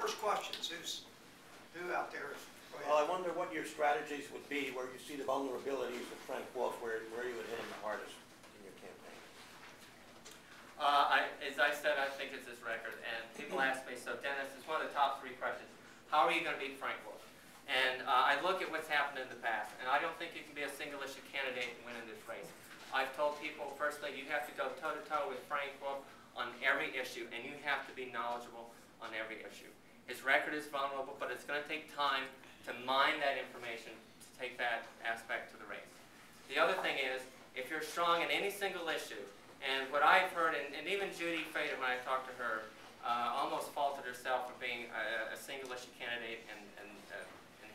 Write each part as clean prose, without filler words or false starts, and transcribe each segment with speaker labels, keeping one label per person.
Speaker 1: first questions. Who out there?
Speaker 2: Well, I wonder what your strategies would be where you see the vulnerabilities of Frank Wolf, where you would hit him the hardest in your campaign.
Speaker 3: As I said, I think it's his record. And people ask me, so Dennis, it's one of the top 3 questions. How are you going to beat Frank Wolf? And I look at what's happened in the past, and I don't think you can be a single-issue candidate and win in this race. I've told people, firstly, you have to go toe-to-toe with Frank Wolf on every issue, and you have to be knowledgeable on every issue. His record is vulnerable, but it's going to take time to mine that information to take that aspect to the race. The other thing is, if you're strong in any single issue, and what I've heard, and even Judy Fader, when I talked to her, almost faulted herself for being a single-issue candidate in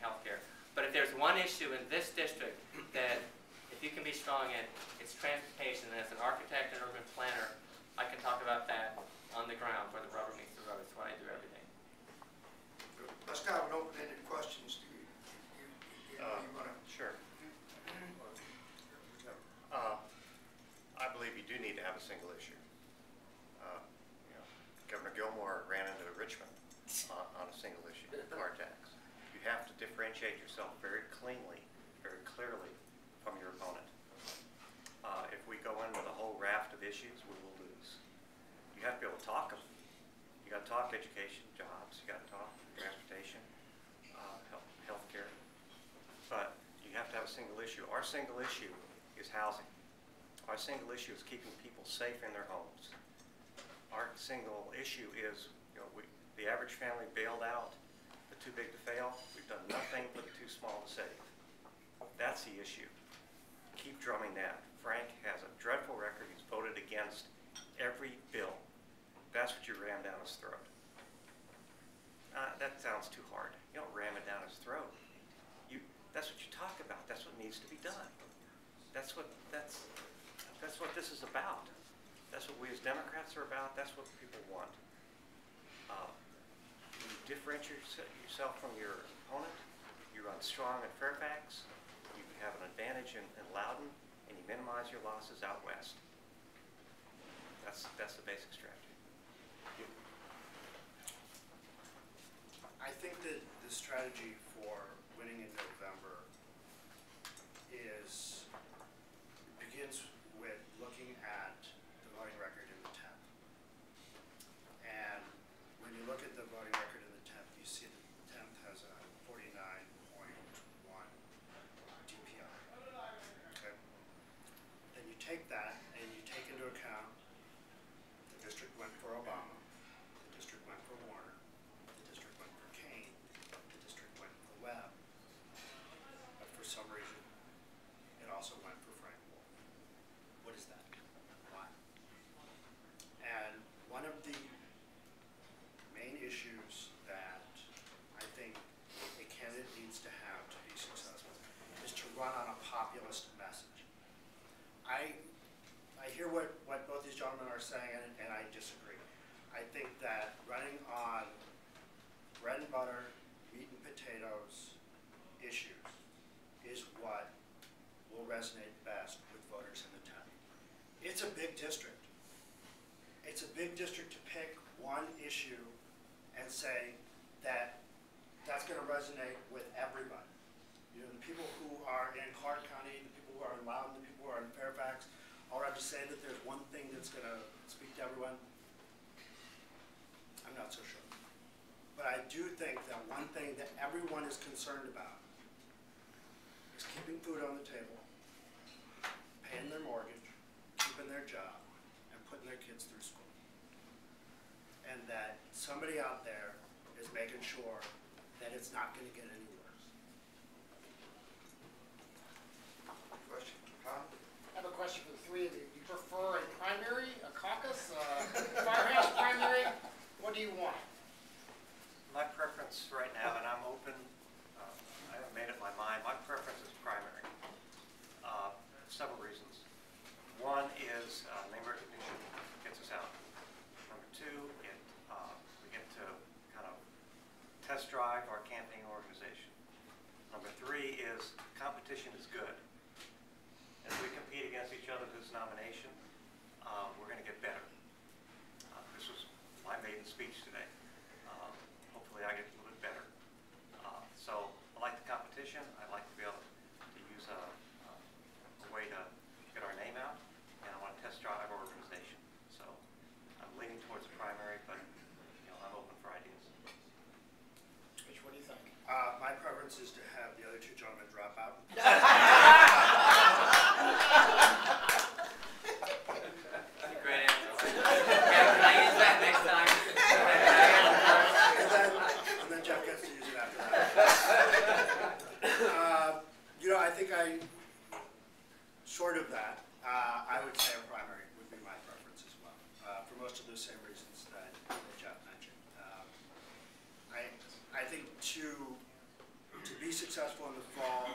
Speaker 3: healthcare. But if there's one issue in this district that, if you can be strong in, it's transportation. And as an architect and urban planner, I can talk about that on the ground where the rubber meets the road. It's what I do every day.
Speaker 1: That's kind of an open-ended question. Do you want to?
Speaker 4: Sure. I believe you do need to have a single issue. Governor Gilmore ran into Richmond on a single issue, car tax. You have to differentiate yourself very cleanly, very clearly from your opponent. If we go in with a whole raft of issues, we will lose. You have to be able to talk them. You got to talk education, jobs. You got to talk transportation, healthcare. But you have to have a single issue. Our single issue is housing. Our single issue is keeping people safe in their homes. Our single issue is, the average family bailed out, the too big to fail. We've done nothing but too small to save. That's the issue. Keep drumming that. Frank has a dreadful record. He's voted against every bill. That's what you ram down his throat. That sounds too hard. You don't ram it down his throat. That's what you talk about. That's what needs to be done. That's what this is about. That's what we as Democrats are about. That's what people want. You differentiate yourself from your opponent. You run strong at Fairfax. You have an advantage in Loudoun, and you minimize your losses out west. That's the basic strategy.
Speaker 5: I think that the strategy for winning in November begins with looking at the voting record in the 10th. And when you look at the voting record in the 10th, you see that the 10th has a 49.1 DPI. Okay? Then you take that and you take into account the district went for Obama, the district went for Warner, the district went for Kane, the district went for Webb, but for some reason it also went for Frank Wolf. What is that? Why? And one of the main issues that I think a candidate needs to have to be successful is to run on a populist message. I hear what both these gentlemen are saying, and I disagree. I think that running on bread and butter, meat and potatoes issues is what will resonate best with voters in the 10th. It's a big district. It's a big district to pick one issue and say that that's going to resonate with everybody. The people who are in Clark County, the people who are in Loudoun, the people who are in Fairfax, all right, to say that there's one thing that's going to speak to everyone, I'm not so sure. But I do think that one thing that everyone is concerned about is keeping food on the table, paying their mortgage, keeping their job, and putting their kids through school. And that somebody out there is making sure that it's not going to get any worse.
Speaker 1: Question? Huh?
Speaker 6: I have a question for the three of you. Do you prefer a primary, a caucus, a firehouse primary? What do you want?
Speaker 4: My preference right now, and I'm open, I haven't made up my mind, my preference is primary. Several reasons. One is name recognition gets us out. Number two, we get to kind of test drive our campaign organization. Number three is competition is good. As we compete against each other for this nomination, we're going to get better. This was my maiden speech today. Hopefully I
Speaker 5: My preference is to have the other two gentlemen drop out.
Speaker 3: Great answer. Can I use that next time?
Speaker 5: And then Jeff gets to use it after that. I think short of that, I would say a primary would be my preference as well, for most of those same reasons that Jeff mentioned. I think to be successful in the fall,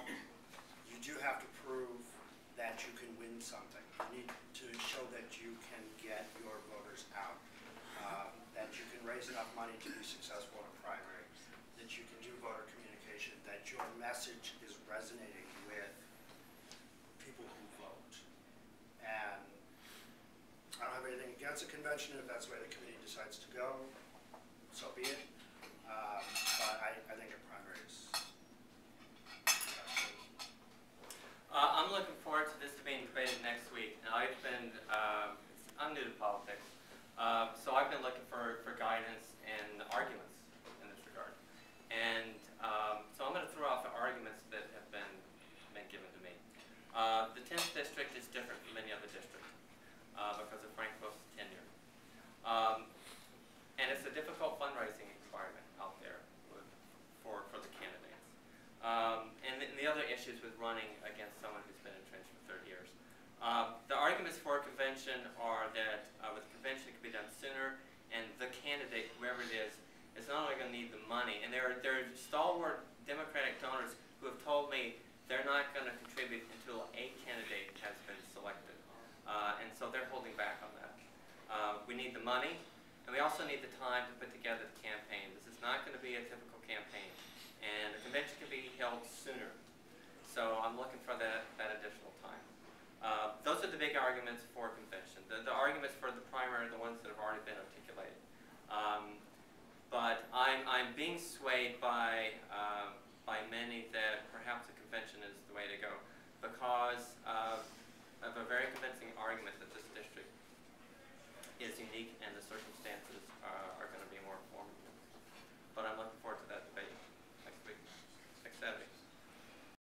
Speaker 5: you do have to prove that you can win something. You need to show that you can get your voters out, that you can raise enough money to be successful in a primary, that you can do voter communication, that your message is resonating with people who vote. And I don't have anything against a convention. If that's the way the committee decides to go, so be it. But I think a primary is
Speaker 3: I'm looking forward to this being debated next week. And I've been, I'm new to politics, so I've been looking for guidance and arguments in this regard. And so I'm going to throw out the arguments that have been given to me. The 10th district is different from many other districts because of Frank Wolf's tenure. And it's a difficult fundraising environment out there for the candidates. And the other issues with running against someone who's been entrenched for 30 years. The arguments for a convention are that with the convention it can be done sooner, and the candidate, whoever it is not only going to need the money. And there are stalwart Democratic donors who have told me they're not going to contribute until a candidate has been selected. And so they're holding back on that. We need the money, and we also need the time to put together the campaign. This is not going to be a typical campaign. And the convention can be held sooner. So I'm looking for that additional time. Those are the big arguments for convention. The arguments for the primary are the ones that have already been articulated. But I'm being swayed by many that perhaps a convention is the way to go, because